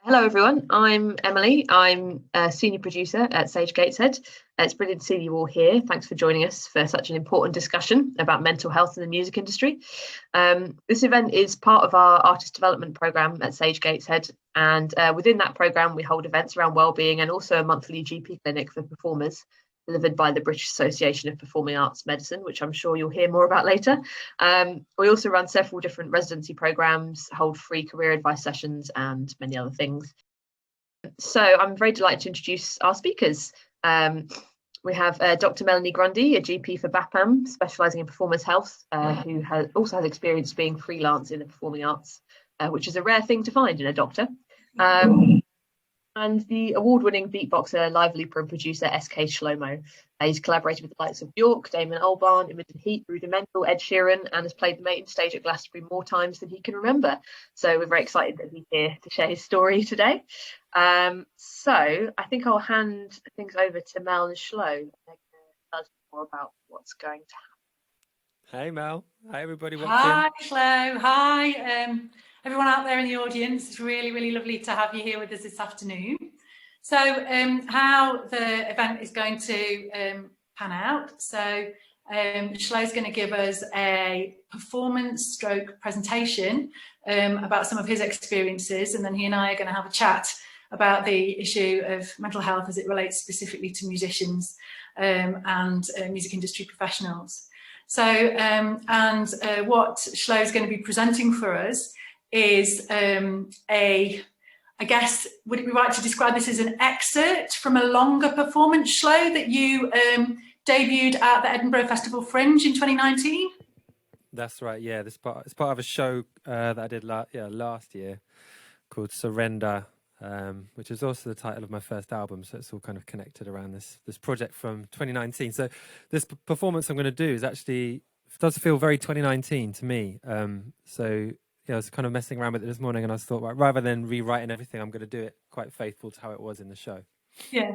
Hello, everyone. I'm Emily. I'm a senior producer at Sage Gateshead. It's brilliant to see you all here. Thanks for joining us for such an important discussion about mental health in the music industry. This event is part of our artist development programme at Sage Gateshead, and within that programme we hold events around wellbeing and also a monthly GP clinic for performers delivered by the British Association of Performing Arts Medicine, which I'm sure you'll hear more about later. We also run several different residency programmes, hold free career advice sessions and many other things. So I'm very delighted to introduce our speakers. We have Dr. Melanie Grundy, a GP for BAPAM, specialising in performance health, who also has experience being freelance in the performing arts, which is a rare thing to find in a doctor. And the award-winning beatboxer, live looper and producer SK Shlomo. He's collaborated with the likes of Bjork, Damon Albarn, Imogen Heap, Rudimental, Ed Sheeran, and has played the main stage at Glastonbury more times than he can remember. So we're very excited that he's here to share his story today. So I think I'll hand things over to Mel and Shlo and they can tell us more about what's going to happen. Hey Mel, hi everybody watching. Hi Shlo, hi everyone out there in the audience. It's really lovely to have you here with us this afternoon. So how the event is going to pan out. So Shlo's going to give us a performance stroke presentation about some of his experiences, and then he and I are going to have a chat about the issue of mental health as it relates specifically to musicians and music industry professionals. So, what Shlo is going to be presenting for us is I guess, would it be right to describe this as an excerpt from a longer performance, Shlo, that you debuted at the Edinburgh Festival Fringe in 2019? That's right, yeah. It's part of a show that I did last year called Surrender, which is also the title of my first album, so it's all kind of connected around this project from 2019. So this performance I'm going to do does feel very 2019 to me. So yeah, I was kind of messing around with it this morning, and I thought, right, rather than rewriting everything, I'm going to do it quite faithful to how it was in the show. Yeah,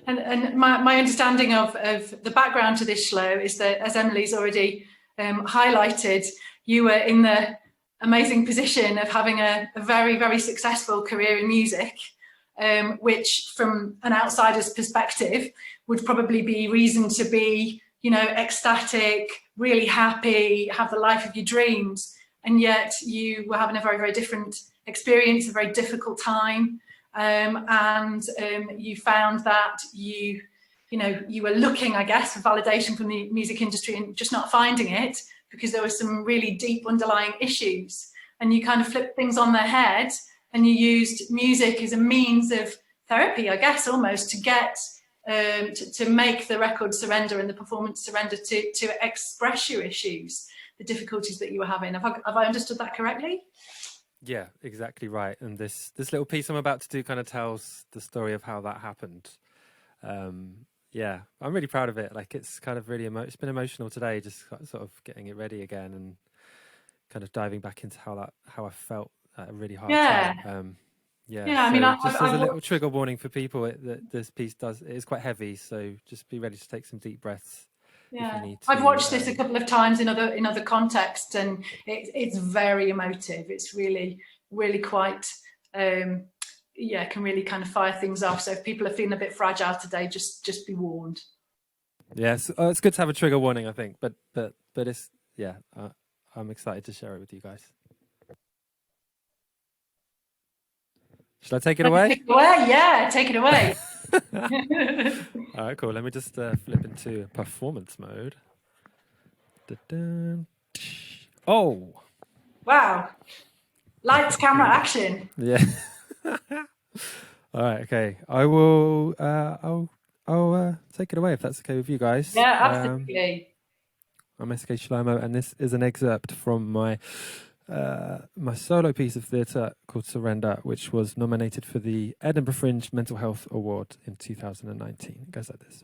and my understanding of the background to this, Shlo, is that, as Emily's already highlighted, you were in the amazing position of having a very successful career in music, which from an outsider's perspective would probably be reason to be, ecstatic, really happy, have the life of your dreams, and yet you were having a very different experience, a very difficult time, and you found that you were looking, I guess, for validation from the music industry and just not finding it, because there were some really deep underlying issues, and you kind of flipped things on their head and you used music as a means of therapy, I guess, almost to get to make the record Surrender and the performance Surrender to express your issues, the difficulties that you were having. Have I understood that correctly? Yeah, exactly right. And this little piece I'm about to do kind of tells the story of how that happened. Yeah, I'm really proud of it. Like, it's kind of really it's been emotional today, just sort of getting it ready again and kind of diving back into how I felt at a really hard time. Yeah, I mean, just as a little trigger warning for people, that this piece is quite heavy, so just be ready to take some deep breaths. Yeah, if you need to, I've watched this a couple of times in other contexts, and it's very emotive. It's really quite can really kind of fire things off. So if people are feeling a bit fragile today, just be warned. Yes, it's good to have a trigger warning, I think, but it's I'm excited to share it with you guys. Should I take it away? Take it away, yeah, take it away. All right, cool. Let me just flip into performance mode. Oh! Wow! Lights, camera, action. Yeah. All right. Okay. I will. I'll take it away if that's okay with you guys. Yeah, absolutely. I'm SK Shlomo, and this is an excerpt from my solo piece of theatre called Surrender, which was nominated for the Edinburgh Fringe Mental Health Award in 2019. It goes like this.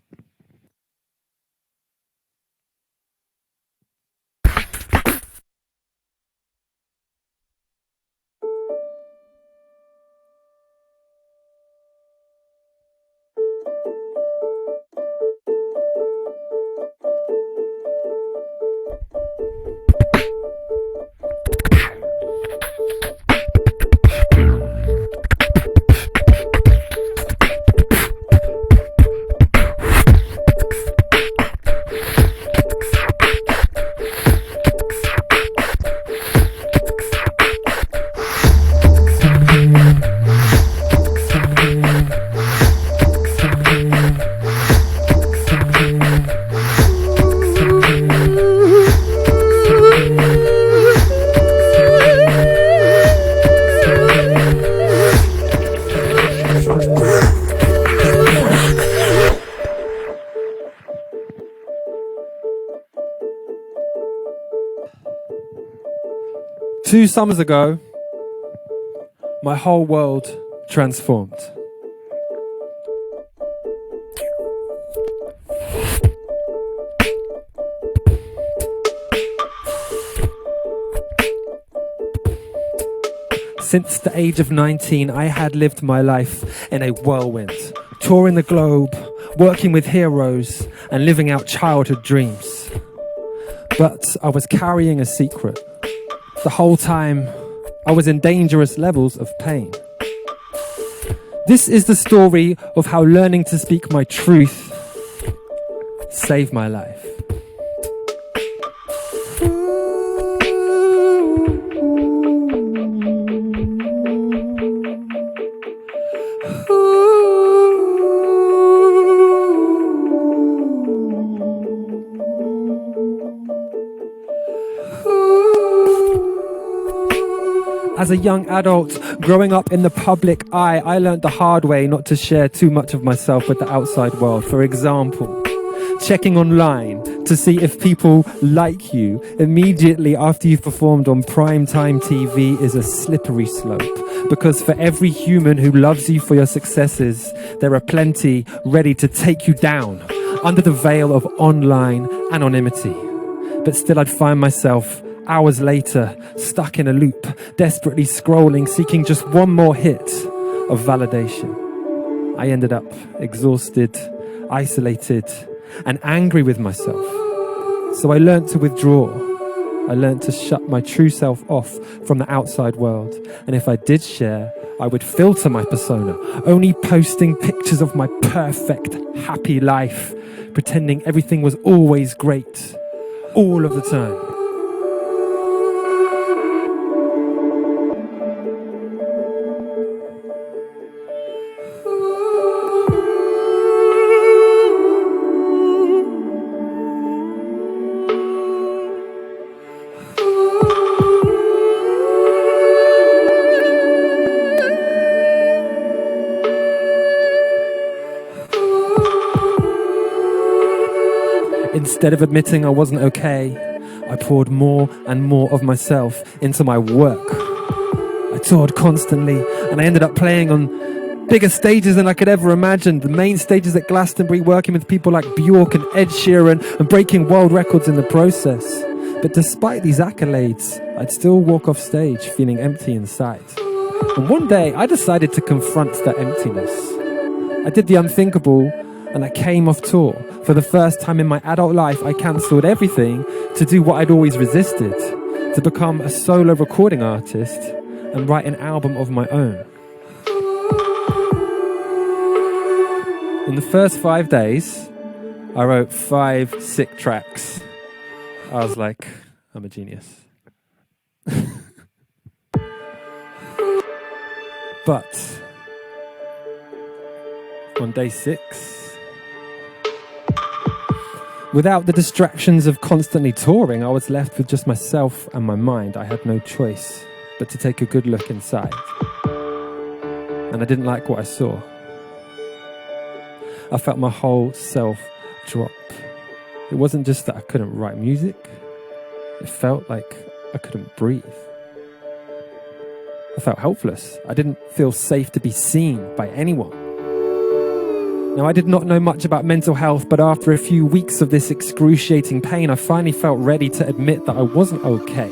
2 summers ago, my whole world transformed. Since the age of 19, I had lived my life in a whirlwind, touring the globe, working with heroes, and living out childhood dreams. But I was carrying a secret. The whole time, I was in dangerous levels of pain. This is the story of how learning to speak my truth saved my life. As a young adult, growing up in the public eye, I learned the hard way not to share too much of myself with the outside world. For example, checking online to see if people like you immediately after you've performed on primetime TV is a slippery slope. Because for every human who loves you for your successes, there are plenty ready to take you down under the veil of online anonymity. But still I'd find myself hours later, stuck in a loop, desperately scrolling, seeking just one more hit of validation. I ended up exhausted, isolated, and angry with myself. So I learned to withdraw. I learned to shut my true self off from the outside world. And if I did share, I would filter my persona, only posting pictures of my perfect, happy life, pretending everything was always great, all of the time. Instead of admitting I wasn't okay, I poured more and more of myself into my work. I toured constantly, and I ended up playing on bigger stages than I could ever imagine. The main stages at Glastonbury, working with people like Bjork and Ed Sheeran, and breaking world records in the process. But despite these accolades, I'd still walk off stage feeling empty inside. And one day, I decided to confront that emptiness. I did the unthinkable, and I came off tour. For the first time in my adult life, I cancelled everything to do what I'd always resisted, to become a solo recording artist and write an album of my own. In the first 5 days, I wrote 5 sick tracks. I was like, I'm a genius. But on day 6, without the distractions of constantly touring, I was left with just myself and my mind. I had no choice but to take a good look inside. And I didn't like what I saw. I felt my whole self drop. It wasn't just that I couldn't write music. It felt like I couldn't breathe. I felt helpless. I didn't feel safe to be seen by anyone. Now, I did not know much about mental health, but after a few weeks of this excruciating pain, I finally felt ready to admit that I wasn't okay.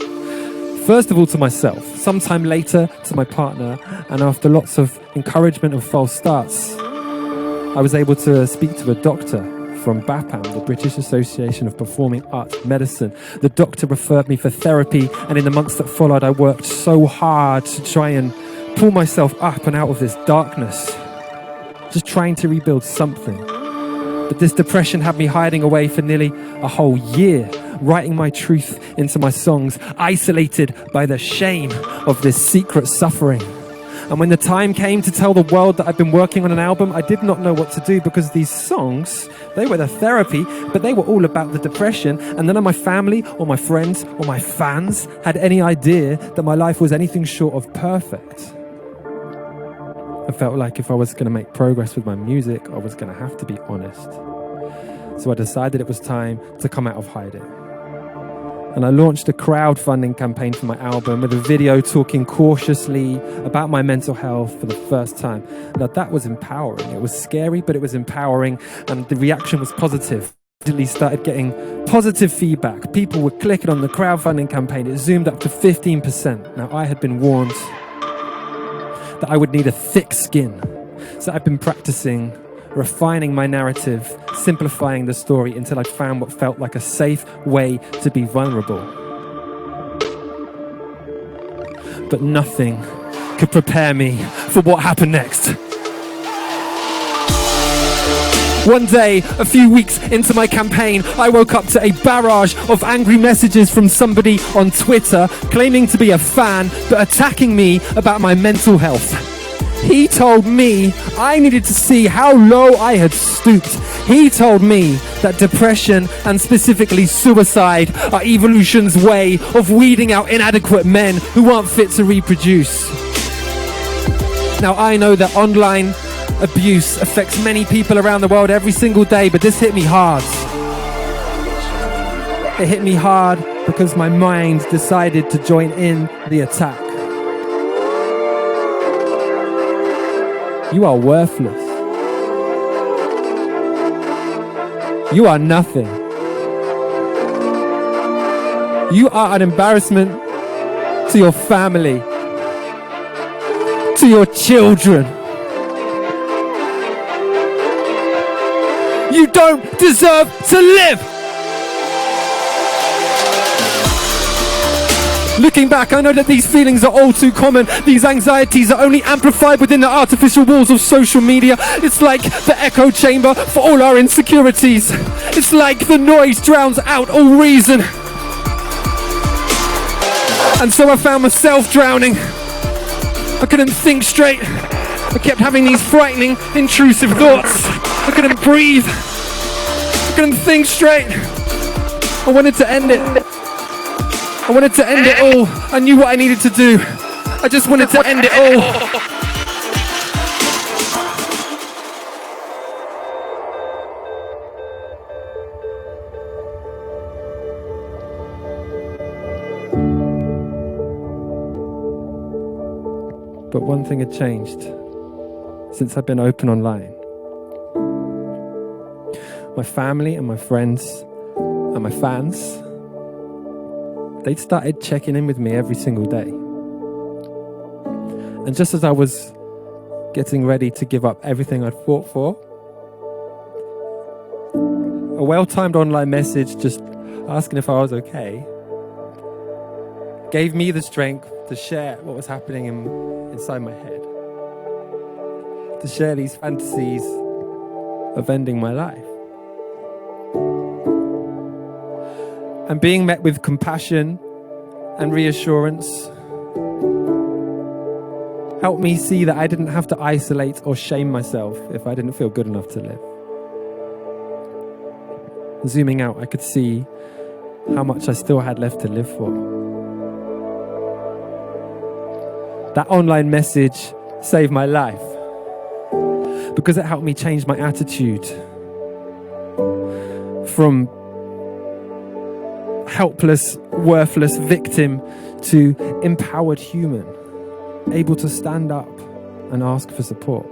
First of all to myself, sometime later to my partner, and after lots of encouragement and false starts, I was able to speak to a doctor from BAPAM, the British Association of Performing Arts Medicine. The doctor referred me for therapy, and in the months that followed, I worked so hard to try and pull myself up and out of this darkness. Just trying to rebuild something. But this depression had me hiding away for nearly a whole year, writing my truth into my songs, isolated by the shame of this secret suffering. And when the time came to tell the world that I'd been working on an album, I did not know what to do, because these songs, they were the therapy, but they were all about the depression, and none of my family or my friends or my fans had any idea that my life was anything short of perfect. I felt like if I was going to make progress with my music, I was going to have to be honest. So I decided it was time to come out of hiding. And I launched a crowdfunding campaign for my album with a video talking cautiously about my mental health for the first time. Now that was empowering. It was scary, but it was empowering, and the reaction was positive. I started getting positive feedback. People were clicking on the crowdfunding campaign. It zoomed up to 15%. Now I had been warned that I would need a thick skin. So I've been practicing refining my narrative, simplifying the story until I found what felt like a safe way to be vulnerable. But nothing could prepare me for what happened next. One day, a few weeks into my campaign, I woke up to a barrage of angry messages from somebody on Twitter claiming to be a fan but attacking me about my mental health. He told me I needed to see how low I had stooped. He told me that depression and specifically suicide are evolution's way of weeding out inadequate men who aren't fit to reproduce. Now I know that online abuse affects many people around the world every single day, but this hit me hard. It hit me hard because my mind decided to join in the attack. You are worthless. You are nothing. You are an embarrassment to your family, to your children. You don't deserve to live. Looking back, I know that these feelings are all too common. These anxieties are only amplified within the artificial walls of social media. It's like the echo chamber for all our insecurities. It's like the noise drowns out all reason. And so I found myself drowning. I couldn't think straight. I kept having these frightening, intrusive thoughts. I couldn't breathe. I couldn't think straight. I wanted to end it. I wanted to end it all. I knew what I needed to do. I just wanted to end it all. But one thing had changed since I've been open online. My family and my friends and my fans, they'd started checking in with me every single day. And just as I was getting ready to give up everything I'd fought for, a well-timed online message just asking if I was okay gave me the strength to share what was happening inside my head, to share these fantasies of ending my life. And being met with compassion and reassurance helped me see that I didn't have to isolate or shame myself if I didn't feel good enough to live. Zooming out, I could see how much I still had left to live for. That online message saved my life because it helped me change my attitude from helpless, worthless victim to empowered human, able to stand up and ask for support.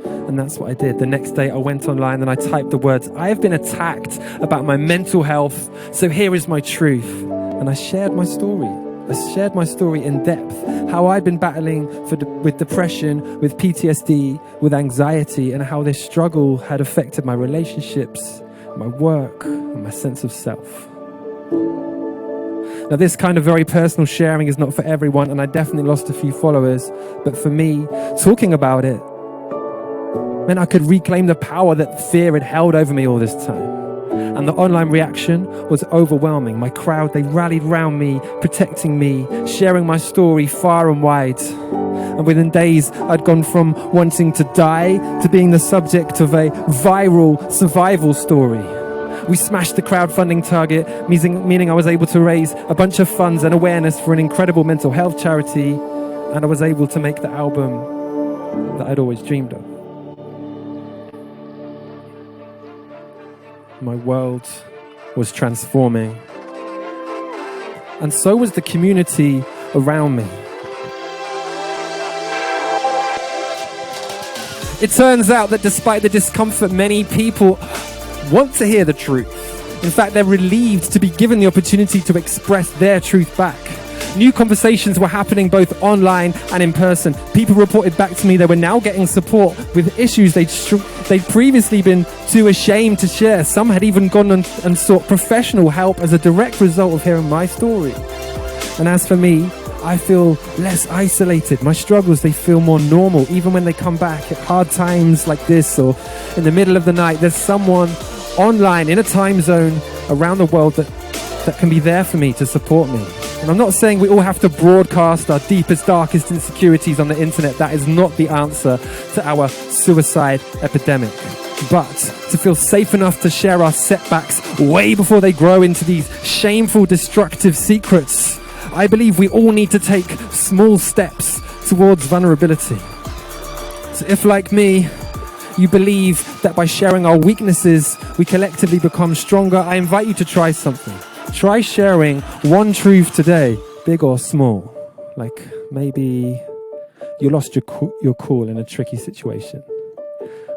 And that's what I did. The next day I went online and I typed the words, "I have been attacked about my mental health, so here is my truth." And I shared my story. I shared my story in depth, how I'd been battling with depression, with PTSD, with anxiety, and how this struggle had affected my relationships, my work, and my sense of self. Now, this kind of very personal sharing is not for everyone, and I definitely lost a few followers. But for me, talking about it meant I could reclaim the power that fear had held over me all this time. And the online reaction was overwhelming. My crowd, they rallied round me, protecting me, sharing my story far and wide. And within days, I'd gone from wanting to die to being the subject of a viral survival story. We smashed the crowdfunding target, meaning I was able to raise a bunch of funds and awareness for an incredible mental health charity, and I was able to make the album that I'd always dreamed of. My world was transforming, and so was the community around me. It turns out that despite the discomfort, many people want to hear the truth. In fact, they're relieved to be given the opportunity to express their truth back. New conversations were happening both online and in person. People reported back to me they were now getting support with issues they'd previously been too ashamed to share. Some had even gone and sought professional help as a direct result of hearing my story. And as for me, I feel less isolated. My struggles, they feel more normal. Even when they come back at hard times like this or in the middle of the night, there's someone online in a time zone around the world that can be there for me to support me. And I'm not saying we all have to broadcast our deepest, darkest insecurities on the internet. That is not the answer to our suicide epidemic. But to feel safe enough to share our setbacks way before they grow into these shameful, destructive secrets, I believe we all need to take small steps towards vulnerability. So if, like me, you believe that by sharing our weaknesses, we collectively become stronger, I invite you to try something. Try sharing one truth today, big or small. Like maybe you lost your cool in a tricky situation.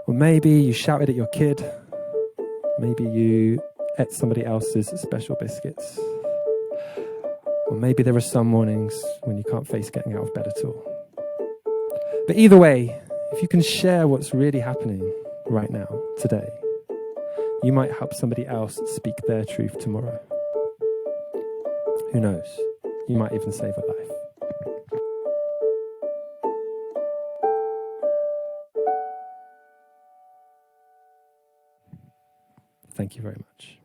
Or maybe you shouted at your kid. Maybe you ate somebody else's special biscuits. Or maybe there are some mornings when you can't face getting out of bed at all. But either way, if you can share what's really happening right now, today, you might help somebody else speak their truth tomorrow. Who knows? You might even save a life. Thank you very much.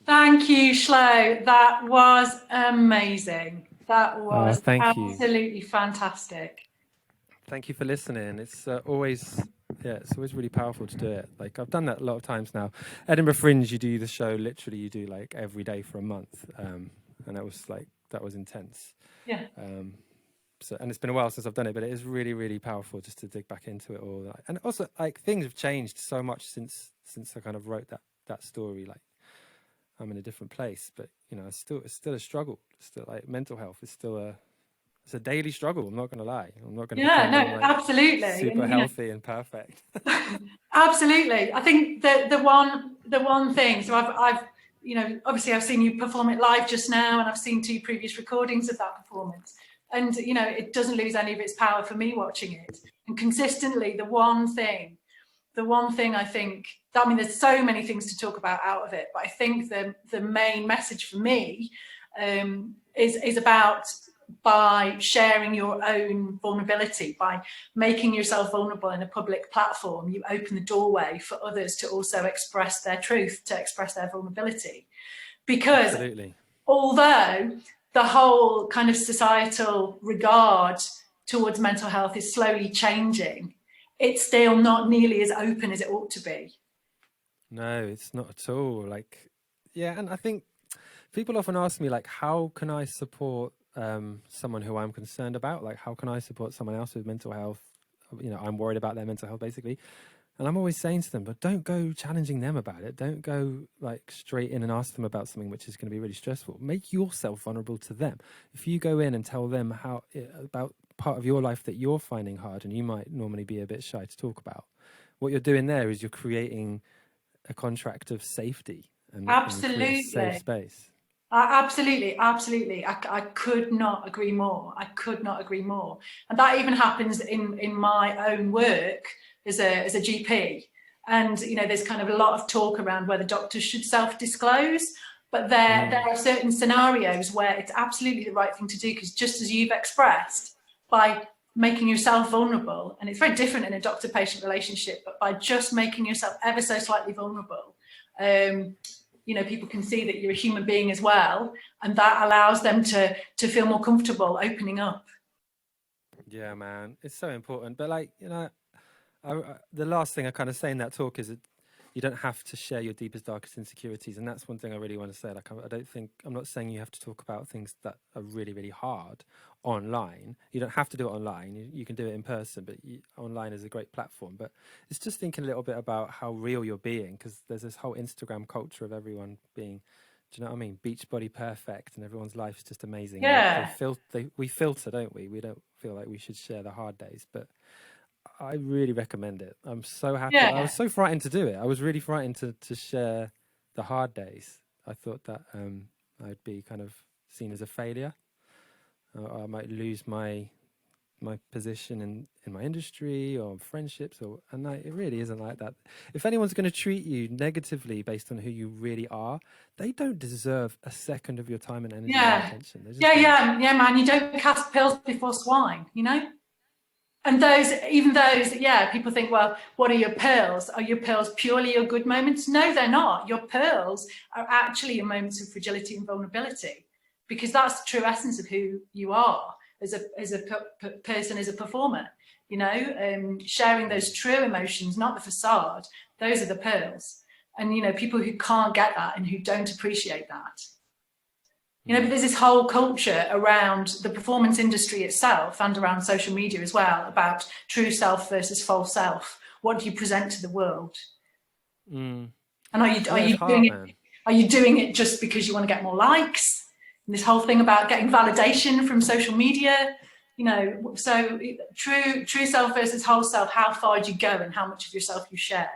Thank you, Shlo. That was amazing. That was absolutely fantastic. Thank you for listening. It's always really powerful to do it. Like I've done that a lot of times now. Edinburgh Fringe, you do the show literally. You do like every day for a month, and that was intense. Yeah. And it's been a while since I've done it, but it is really, really powerful just to dig back into it all. And also, like things have changed so much since I kind of wrote that story. Like I'm in a different place, but you know, it's still a struggle. It's still like mental health is still it's a daily struggle. I'm not going to lie. I'm not going to absolutely super healthy and perfect. Absolutely. I think the one thing. So I've obviously I've seen you perform it live just now, and I've seen 2 previous recordings of that performance, and it doesn't lose any of its power for me watching it. And consistently, the one thing I think, I mean, there's so many things to talk about out of it, but I think the main message for me is about, by sharing your own vulnerability, by making yourself vulnerable in a public platform, you open the doorway for others to also express their truth, to express their vulnerability. Because Absolutely. Although the whole kind of societal regard towards mental health is slowly changing, it's still not nearly as open as it ought to be. No, it's not at all. Like, yeah, and I think people often ask me, like, how can I support someone who I'm concerned about? Like, how can I support someone else with mental health? I'm worried about their mental health, basically. And I'm always saying to them, but don't go challenging them about it. Don't go like straight in and ask them about something which is going to be really stressful. Make yourself vulnerable to them. If you go in and tell them about part of your life that you're finding hard and you might normally be a bit shy to talk about, what you're doing there is you're creating a contract of safety and Absolutely. a safe space. Absolutely. I could not agree more. And that even happens in my own work as a GP. And, there's kind of a lot of talk around whether doctors should self-disclose, but there are certain scenarios where it's absolutely the right thing to do, because just as you've expressed, by making yourself vulnerable, and it's very different in a doctor-patient relationship, but by just making yourself ever so slightly vulnerable, people can see that you're a human being as well, and that allows them to feel more comfortable opening up. Yeah, man, it's so important. But the last thing I kind of say in that talk is that you don't have to share your deepest, darkest insecurities. And that's one thing I really want to say. Like, I'm not saying you have to talk about things that are really, really hard online. You don't have to do it online. You can do it in person, but online is a great platform. But it's just thinking a little bit about how real you're being, because there's this whole Instagram culture of everyone being, do you know what I mean? Beach body perfect, and everyone's life's just amazing. Yeah. We filter, don't we? We don't feel like we should share the hard days, but I really recommend it. I'm so happy. Yeah. I was so frightened to do it. I was really frightened to share the hard days. I thought that I'd be kind of seen as a failure. I might lose my position in my industry or friendships, it really isn't like that. If anyone's going to treat you negatively based on who you really are, they don't deserve a second of your time and energy and attention. Yeah, man. You don't cast pearls before swine, you know? And even those, people think, well, what are your pearls? Are your pearls purely your good moments? No, they're not. Your pearls are actually your moments of fragility and vulnerability, because that's the true essence of who you are as a person, as a performer, you know, sharing those true emotions, not the facade. Those are the pearls. And, you know, people who can't get that and who don't appreciate that. You know, but there's this whole culture around the performance industry itself and around social media as well about true self versus false self. What do you present to the world? And are you doing it just because you want to get more likes? And this whole thing about getting validation from social media, you know, so true self versus whole self, how far do you go and how much of yourself you share?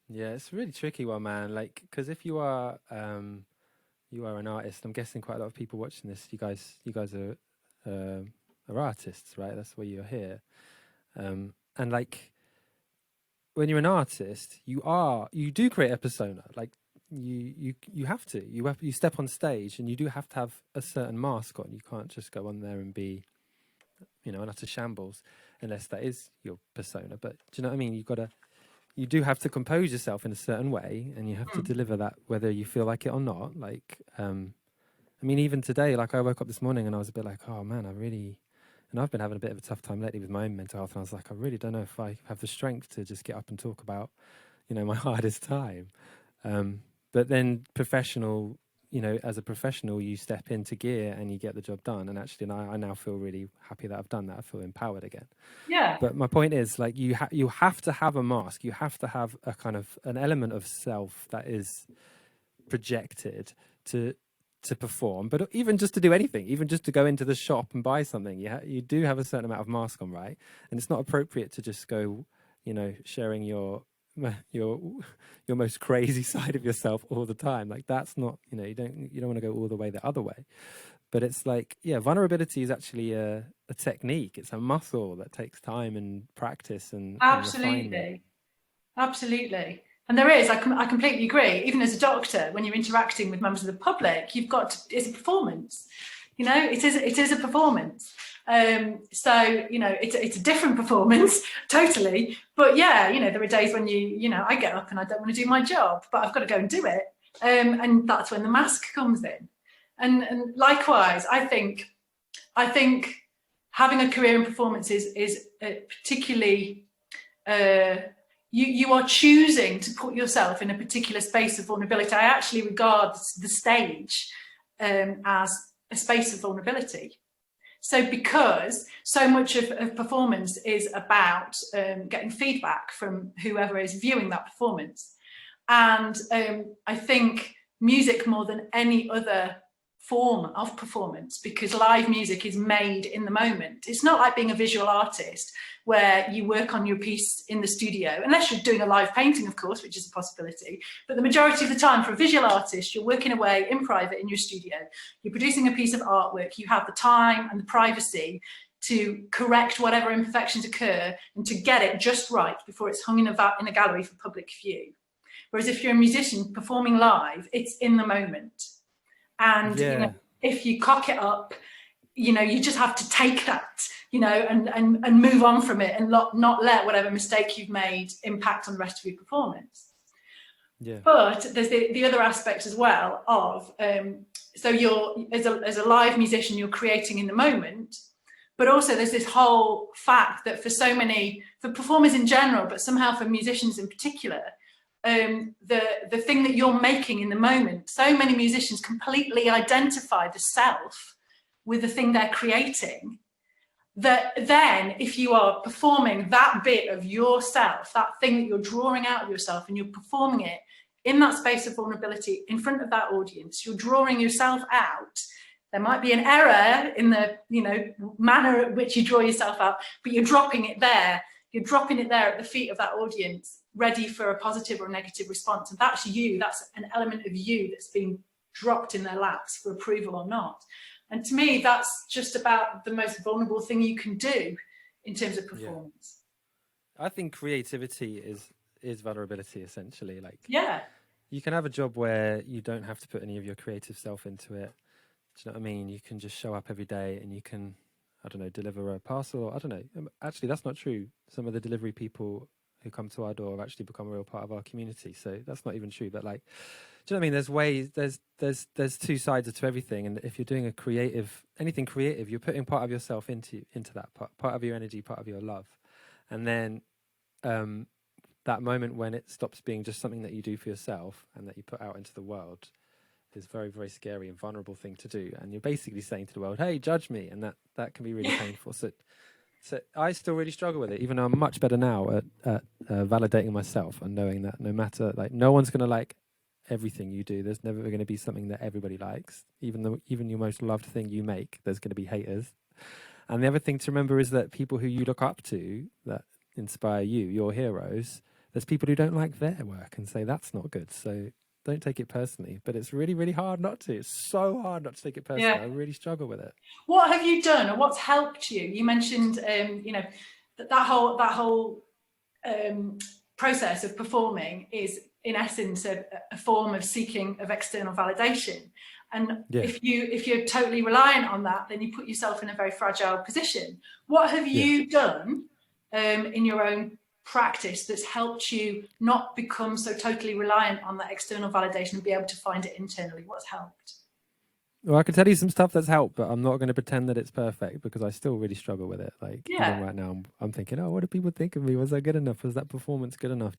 Yeah, it's a really tricky one, man. Like, because if you are an artist, I'm guessing quite a lot of people watching this, you guys are artists, right? That's why you're here. And like, when you're an artist, you do create a persona. Like, you have to. You step on stage and you do have to have a certain mask on. You can't just go on there and be, you know, an utter shambles, unless that is your persona. But do you know what I mean? You do have to compose yourself in a certain way, and you have to deliver that whether you feel like it or not. Like, I mean, even today, like, I woke up this morning and I was a bit like, oh man, and I've been having a bit of a tough time lately with my own mental health. And I was like, I really don't know if I have the strength to just get up and talk about, you know, my hardest time. But then as a professional, you step into gear and you get the job done. And actually, I now feel really happy that I've done that. I feel empowered again. Yeah. But my point is, like, you have to have a mask. You have to have a kind of an element of self that is projected to perform, but even just to do anything, even just to go into the shop and buy something, you do have a certain amount of mask on, right? And it's not appropriate to just go, you know, sharing your most crazy side of yourself all the time. Like, that's not, you know, you don't want to go all the way the other way. But it's like, yeah, vulnerability is actually a technique. It's a muscle that takes time and practice and absolutely. And there is, I completely agree. Even as a doctor, when you're interacting with members of the public, it's a performance. You know, it is a performance. So, you know, it's a different performance, totally. But yeah, you know, there are days when I get up and I don't want to do my job, but I've got to go and do it. And that's when the mask comes in. And likewise, I think having a career in performance is particularly, you are choosing to put yourself in a particular space of vulnerability. I actually regard the stage as a space of vulnerability. So because so much of performance is about getting feedback from whoever is viewing that performance. And I think music, more than any other form of performance, because live music is made in the moment. It's not like being a visual artist where you work on your piece in the studio, unless you're doing a live painting, of course, which is a possibility. But the majority of the time for a visual artist, you're working away in private in your studio. You're producing a piece of artwork. You have the time and the privacy to correct whatever imperfections occur and to get it just right before it's hung in a gallery for public view. Whereas if you're a musician performing live, it's in the moment. And you know, if you cock it up, you know, you just have to take that, you know, and move on from it and not let whatever mistake you've made impact on the rest of your performance. Yeah. But there's the other aspect as well of, so you're, as a live musician, you're creating in the moment, but also there's this whole fact that for performers in general, but somehow for musicians in particular, the thing that you're making in the moment. So many musicians completely identify the self with the thing they're creating, that then if you are performing that bit of yourself, that thing that you're drawing out of yourself, and you're performing it in that space of vulnerability in front of that audience, you're drawing yourself out. There might be an error in the manner at which you draw yourself out, but you're dropping it there. You're dropping it there at the feet of that audience, ready for a positive or negative response. And that's you. That's an element of you that's been dropped in their laps for approval or not. And to me, that's just about the most vulnerable thing you can do in terms of performance. Yeah. I think creativity is vulnerability, essentially. Like, yeah, you can have a job where you don't have to put any of your creative self into it. Do you know what I mean? You can just show up every day and you can, I don't know, deliver a parcel. Or, I don't know. Actually, that's not true. Some of the delivery people who come to our door have actually become a real part of our community. So that's not even true. But like, do you know what I mean? There's ways, there's two sides to everything. And if you're doing a creative, anything creative, you're putting part of yourself into that part of your energy, part of your love. And then that moment when it stops being just something that you do for yourself and that you put out into the world is very, very scary and vulnerable thing to do. And you're basically saying to the world, hey, judge me. And that can be really painful. So I still really struggle with it, even though I'm much better now at validating myself and knowing that no matter, like, no one's going to like everything you do. There's never going to be something that everybody likes. Even your most loved thing you make, there's going to be haters. And the other thing to remember is that people who you look up to, that inspire you, your heroes, there's people who don't like their work and say that's not good. So don't take it personally. But it's really, really hard not to. It's so hard not to take it personally. Yeah. I really struggle with it. What have you done, or what's helped you? You mentioned, that whole process of performing is, in essence, a form of seeking of external validation. And if you're totally reliant on that, then you put yourself in a very fragile position. What have you done in your own practice that's helped you not become so totally reliant on that external validation and be able to find it internally? What's helped? Well, I can tell you some stuff that's helped, but I'm not going to pretend that it's perfect because I still really struggle with it. Like, even right now, I'm thinking, oh, what do people think of me? Was I good enough? Was that performance good enough?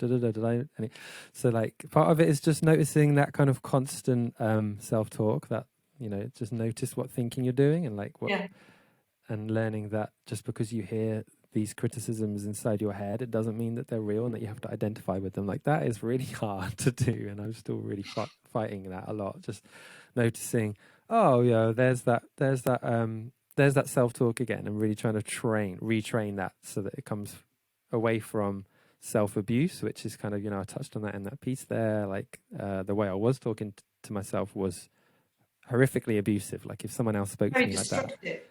So, like, part of it is just noticing that kind of constant self-talk, that, just notice what thinking you're doing and like what, and learning that just because you hear these criticisms inside your head, it doesn't mean that they're real and that you have to identify with them. Like, that is really hard to do, and I'm still really fighting that a lot. Just noticing, oh yeah, there's that self-talk again, and really trying to retrain that so that it comes away from self-abuse, which is kind of, I touched on that in that piece there. Like, the way I was talking to myself was horrifically abusive. Like, if someone else spoke to me like that.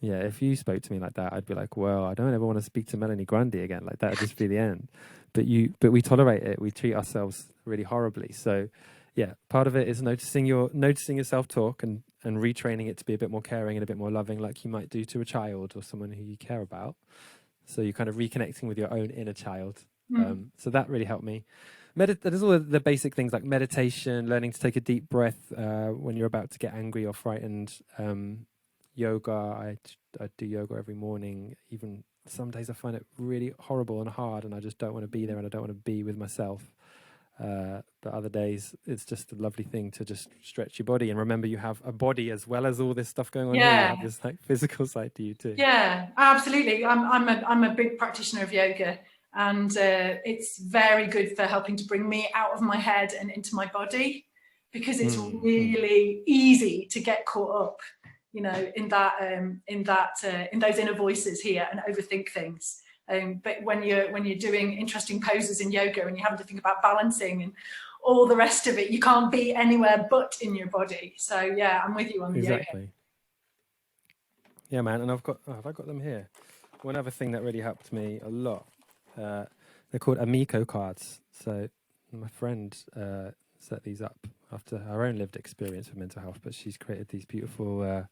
Yeah, if you spoke to me like that, I'd be like, well, I don't ever want to speak to Melanie Grundy again. Like, that would just be the end. But we tolerate it. We treat ourselves really horribly. So, yeah, part of it is noticing your self-talk and retraining it to be a bit more caring and a bit more loving, like you might do to a child or someone who you care about. So you're kind of reconnecting with your own inner child. So that really helped me. There's all the basic things like meditation, learning to take a deep breath when you're about to get angry or frightened. Yoga, I do yoga every morning. Even some days I find it really horrible and hard and I just don't want to be there and I don't want to be with myself. But other days it's just a lovely thing to just stretch your body and remember you have a body as well as all this stuff going on here. You have this like physical side to you too. Yeah, absolutely. I'm a big practitioner of yoga, and it's very good for helping to bring me out of my head and into my body, because it's really easy to get caught up, in those inner voices here and overthink things. But when you're doing interesting poses in yoga and you're having to think about balancing and all the rest of it, you can't be anywhere but in your body. So yeah, I'm with you on the yoga. Yeah, man. And have I got them here? One other thing that really helped me a lot, they're called Amico cards. So my friend set these up after her own lived experience with mental health, but she's created these beautiful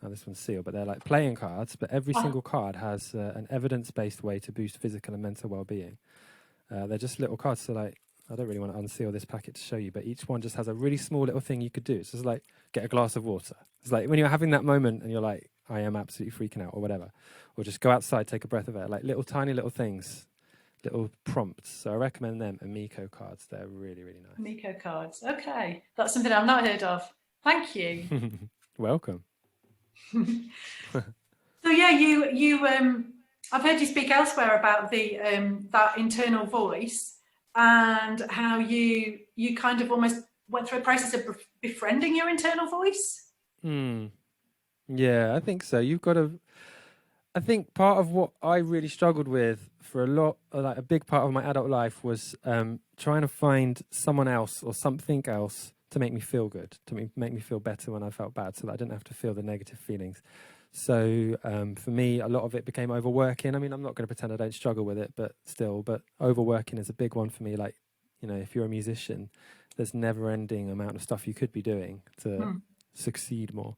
this one's sealed, but they're like playing cards, but every single card has an evidence-based way to boost physical and mental well-being. They're just little cards, so like, I don't really want to unseal this packet to show you, but each one just has a really small little thing you could do. So it's like, get a glass of water. It's like when you're having that moment and you're like, I am absolutely freaking out or whatever, or just go outside, take a breath of air, like little tiny little things little prompts. So I recommend them, Amico cards. They're really, really nice. Amico cards. Okay, that's something I've not heard of. Thank you. Welcome. So yeah, you I've heard you speak elsewhere about the that internal voice and how you kind of almost went through a process of befriending your internal voice. Yeah, I think so. You've got to. I think part of what I really struggled with for a big part of my adult life was trying to find someone else or something else to make me feel good, to make me feel better when I felt bad, so that I didn't have to feel the negative feelings. So for me, a lot of it became overworking. I mean, I'm not going to pretend I don't struggle with it, but overworking is a big one for me. Like, if you're a musician, there's never-ending amount of stuff you could be doing to succeed more.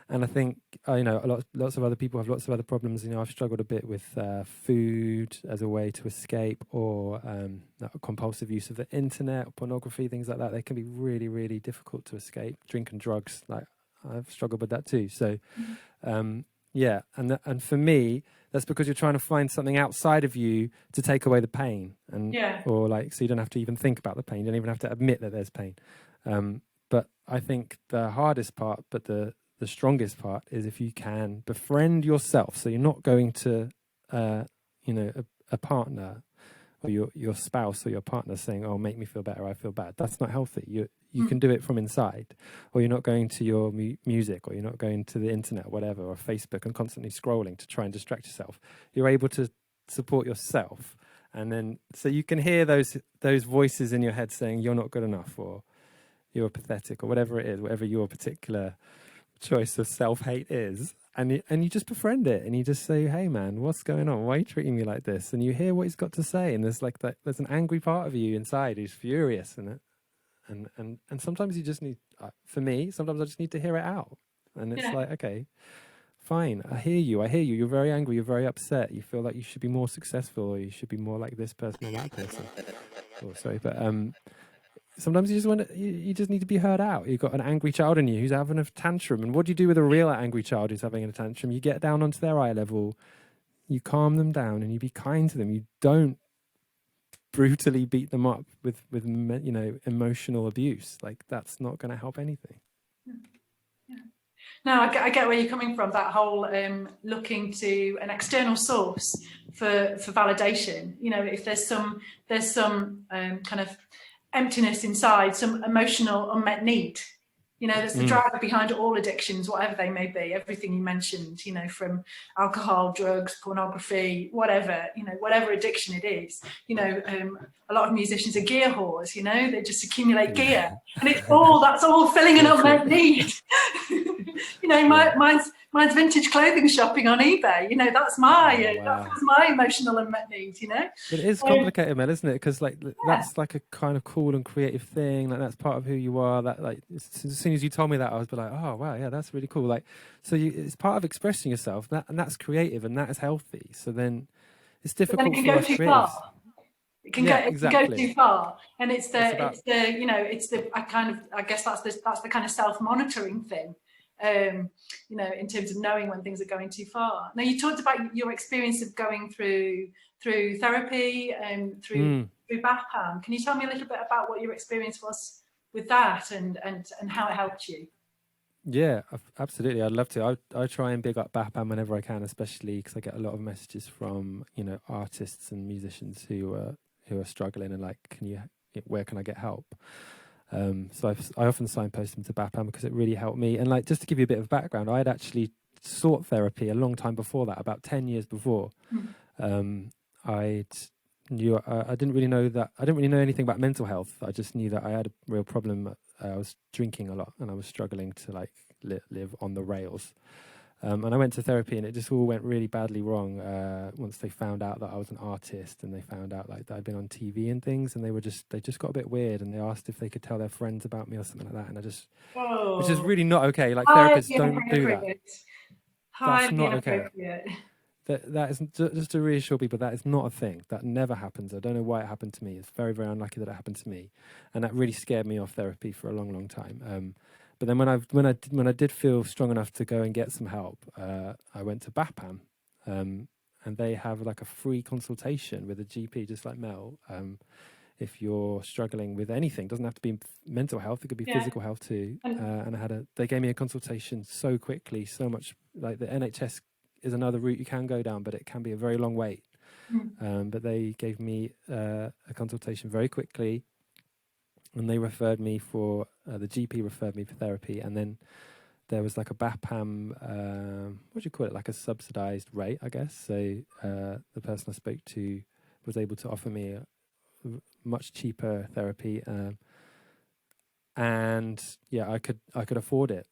And I think, lots of other people have lots of other problems. I've struggled a bit with food as a way to escape, or compulsive use of the internet, pornography, things like that. They can be really, really difficult to escape. Drink and drugs, like I've struggled with that too. So, and for me, that's because you're trying to find something outside of you to take away the pain, or so you don't have to even think about the pain. You don't even have to admit that there's pain. But I think the hardest part, but the strongest part, is if you can befriend yourself. So you're not going to, a partner or your spouse or your partner saying, "Oh, make me feel better, I feel bad." That's not healthy. You can do it from inside. Or you're not going to your music, or you're not going to the internet, or whatever, or Facebook, and constantly scrolling to try and distract yourself. You're able to support yourself, and then so you can hear those voices in your head saying you're not good enough, or you're pathetic, or whatever it is, whatever your particular choice of self-hate is, and you just befriend it, and you just say, "Hey man, what's going on? Why are you treating me like this?" And you hear what he's got to say, and there's an angry part of you inside who's furious, and sometimes you just need, for me, sometimes I just need to hear it out, and it's like, okay, fine, I hear you, you're very angry, you're very upset, you feel like you should be more successful, or you should be more like this person or that person. Sometimes you just need to be heard out. You've got an angry child in you who's having a tantrum, and what do you do with a real angry child who's having a tantrum? You get down onto their eye level, you calm them down, and you be kind to them. You don't brutally beat them up with emotional abuse. Like, that's not going to help anything. No, I get where you're coming from. That whole looking to an external source for validation. If there's some kind of emptiness inside, some emotional unmet need. That's the driver behind all addictions, whatever they may be. Everything you mentioned, from alcohol, drugs, pornography, whatever, whatever addiction it is. A lot of musicians are gear whores. They just accumulate gear, and that's all filling an unmet need. Mine's vintage clothing shopping on eBay. That's my emotional unmet need. It is complicated, Mel, isn't it? Because that's like a kind of cool and creative thing. Like, that's part of who you are. That as soon as you told me that, I was like, oh wow, yeah, that's really cool. It's part of expressing yourself, and that's creative, and that is healthy. So then it's difficult for us creatives. It can go too far, and I guess that's the kind of self-monitoring thing. In terms of knowing when things are going too far. Now, you talked about your experience of going through therapy and through BAPAM. Can you tell me a little bit about what your experience was with that and how it helped you? Yeah, absolutely. I'd love to. I try and big up BAPAM whenever I can, especially because I get a lot of messages from artists and musicians who are struggling and where can I get help? So I often signpost them to BAPAM because it really helped me. And just to give you a bit of background, I had actually sought therapy a long time before that, about 10 years before. I didn't really know anything about mental health. I just knew that I had a real problem. I was drinking a lot, and I was struggling to live on the rails. And I went to therapy, and it just all went really badly wrong once they found out that I was an artist, and they found out that I'd been on TV and things, and they just got a bit weird, and they asked if they could tell their friends about me or something like that, and which is really not okay. Therapists don't do that. That's not okay. That is just to reassure people, that is not a thing. That never happens. I don't know why it happened to me. It's very, very unlucky that it happened to me, and that really scared me off therapy for a long, long time. But then when I did feel strong enough to go and get some help, I went to BAPAM, and they have like a free consultation with a GP, just like Mel. If you're struggling with anything, doesn't have to be mental health, it could be physical health too. And they gave me a consultation so quickly, so much. Like the NHS is another route you can go down, but it can be a very long wait. But they gave me a consultation very quickly, and they referred me for the GP referred me for therapy, and then there was like a BAPAM, what do you call it, like a subsidized rate, I guess. So the person I spoke to was able to offer me a much cheaper therapy, and yeah, I could afford it.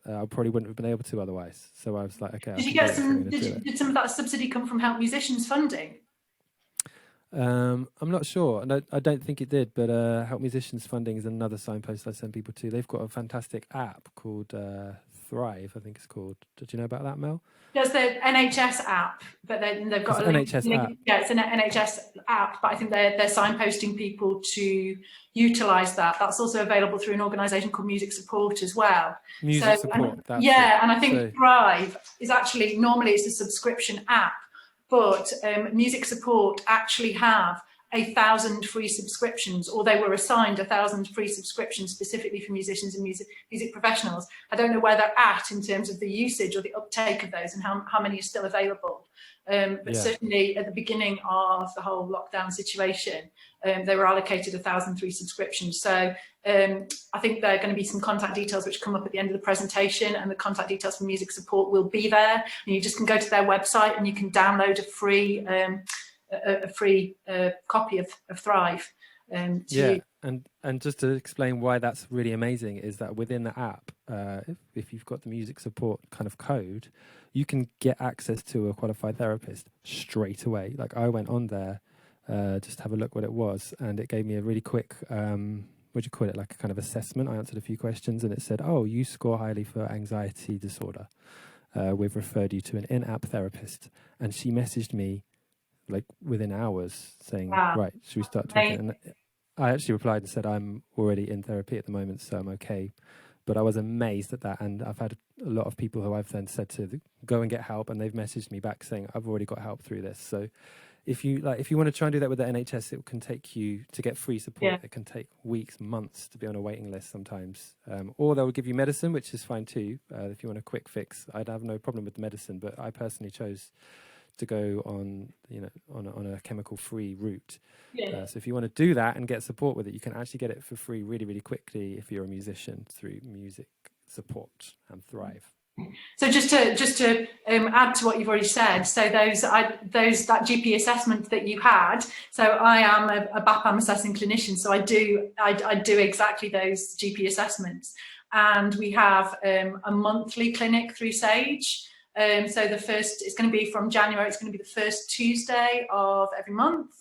I probably wouldn't have been able to otherwise. So I was like, okay. Did some of that subsidy come from Help Musicians funding? I'm not sure, and I don't think it did, but Help Musicians funding is another signpost I send people to. They've got a fantastic app called Thrive, I think it's called. Did you know about that, Mel? There's the NHS app, but they've got a NHS app. Yeah, it's an NHS app, but I think they're signposting people to utilise that. That's also available through an organisation called Music Support as well. Music Support, that's it. And I think Thrive is actually, normally it's a subscription app, but Music Support actually have 1,000 free subscriptions, or they were assigned 1,000 free subscriptions specifically for musicians and music professionals. I don't know where they're at in terms of the usage or the uptake of those and how many are still available. But certainly at the beginning of the whole lockdown situation, they were allocated 1,000 free subscriptions. So I think there are going to be some contact details which come up at the end of the presentation, and the contact details for Music Support will be there. And you just can go to their website and you can download a free copy of Thrive. And just to explain why that's really amazing is that within the app, if you've got the Music Support kind of code, you can get access to a qualified therapist straight away. Like I went on there just to have a look what it was, and it gave me a really quick what do you call it, like a kind of assessment. I answered a few questions and it said, oh, you score highly for anxiety disorder. We've referred you to an in-app therapist. And she messaged me like within hours saying, right, should we start talking? And I actually replied and said, I'm already in therapy at the moment, so I'm okay. But I was amazed at that. And I've had a lot of people who I've then said to go and get help, and they've messaged me back saying, I've already got help through this. So if you want to try and do that with the NHS, it can take you, to get free support, it can take weeks, months to be on a waiting list sometimes. Or they'll give you medicine, which is fine too. If you want a quick fix, I'd have no problem with the medicine, but I personally chose to go on, on a chemical-free route. So if you want to do that and get support with it, you can actually get it for free really, really quickly if you're a musician through Music Support and Thrive. So just to add to what you've already said, so that GP assessment that you had. So I am a BAPAM assessing clinician, so I do exactly those GP assessments, and we have a monthly clinic through Sage. So it's going to be from January. It's going to be the first Tuesday of every month,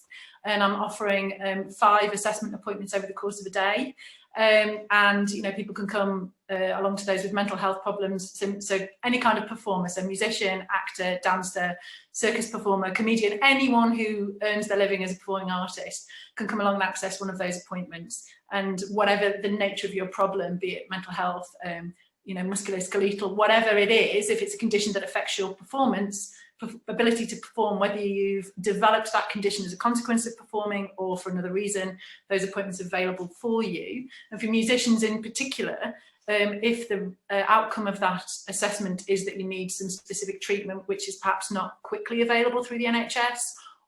and I'm offering 5 assessment appointments over the course of a day. And people can come along to those with mental health problems. So any kind of performer, so musician, actor, dancer, circus performer, comedian, anyone who earns their living as a performing artist can come along and access one of those appointments. And whatever the nature of your problem, be it mental health, musculoskeletal, whatever it is, if it's a condition that affects your performance, ability to perform, whether you've developed that condition as a consequence of performing or for another reason, those appointments are available for you. And for musicians in particular, if the outcome of that assessment is that you need some specific treatment which is perhaps not quickly available through the NHS,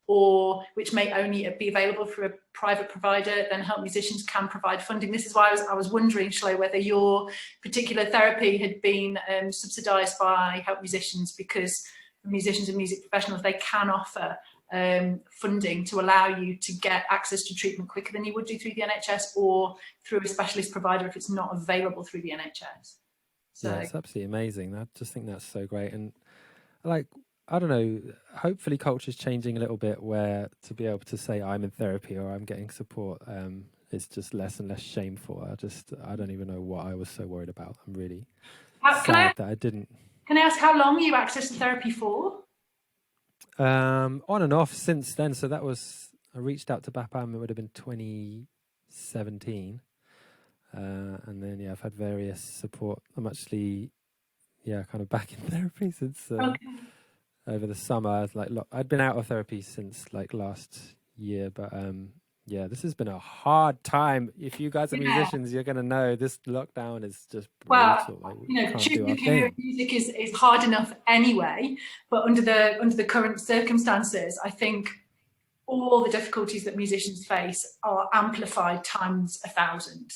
or which may only be available through a private provider, then Help Musicians can provide funding. This is why I was wondering, Shlo, whether your particular therapy had been subsidised by Help Musicians, because musicians and music professionals, they can offer funding to allow you to get access to treatment quicker than you would do through the NHS or through a specialist provider if it's not available through the NHS. So yeah, it's absolutely amazing. I just think that's so great. And I don't know, hopefully culture's changing a little bit where to be able to say I'm in therapy or I'm getting support, it's just less and less shameful. I don't even know what I was so worried about. I'm really sad that I didn't. Can I ask how long you accessed the therapy for? On and off since then. So I reached out to BAPAM, it would have been 2017. And then, I've had various support. I'm actually, kind of back in therapy since over the summer. Like I'd been out of therapy since like last year, but yeah, this has been a hard time. If you guys are musicians, you're going to know this lockdown is just brutal. Like, we can't do our thing. Music is hard enough anyway, but under the current circumstances, I think all the difficulties that musicians face are amplified times 1,000.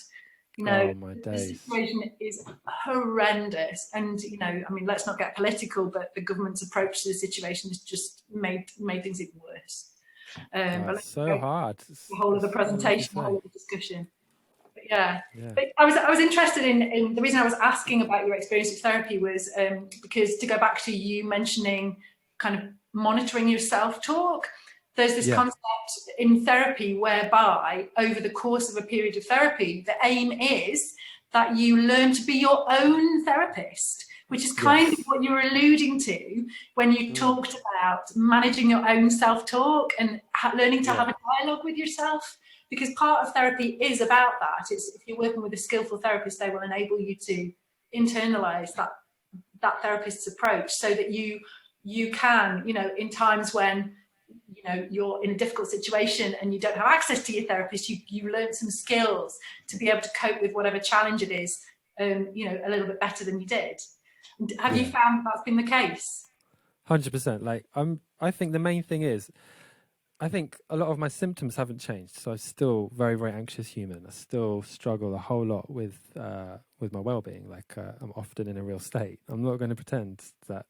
You know, the situation is horrendous, and you know, I mean, let's not get political, but the government's approach to the situation has just made things even worse. But it's so hard. The whole of the presentation, the whole of the discussion. But yeah. But I was interested in the reason I was asking about your experience with therapy was because, to go back to you mentioning kind of monitoring your self-talk. There's this concept in therapy whereby over the course of a period of therapy, the aim is that you learn to be your own therapist, which is kind of what you were alluding to when you talked about managing your own self-talk and learning to have a dialogue with yourself. Because part of therapy is about that. It's, if you're working with a skillful therapist, they will enable you to internalize that therapist's approach so that you can, you know, in times when you know you're in a difficult situation and you don't have access to your therapist, you learn some skills to be able to cope with whatever challenge it is, you know, a little bit better than you did. Have you found that's been the case? 100%. Like I think the main thing is, I think a lot of my symptoms haven't changed, so I'm still very, very anxious human. I still struggle a whole lot with my well-being. Like I'm often in a real state. I'm not going to pretend that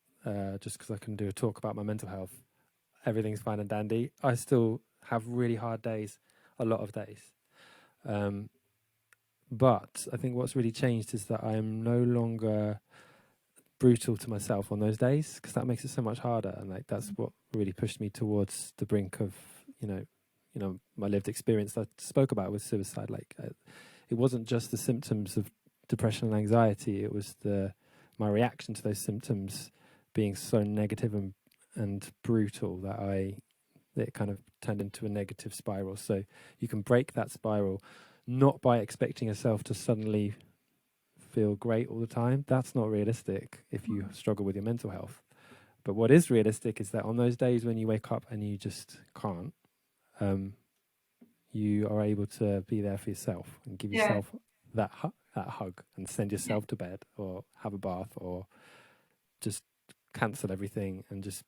just because I can do a talk about my mental health, everything's fine and dandy. I still have really hard days, a lot of days. But I think what's really changed is that I am no longer brutal to myself on those days, because that makes it so much harder. And like that's what really pushed me towards the brink of, you know, my lived experience I spoke about with suicide. Like it wasn't just the symptoms of depression and anxiety. It was my reaction to those symptoms being so negative and brutal that it kind of turned into a negative spiral. So you can break that spiral not by expecting yourself to suddenly feel great all the time. That's not realistic if you struggle with your mental health. But what is realistic is that on those days when you wake up and you just can't, you are able to be there for yourself and give yourself that hug and send yourself to bed or have a bath or just cancel everything and just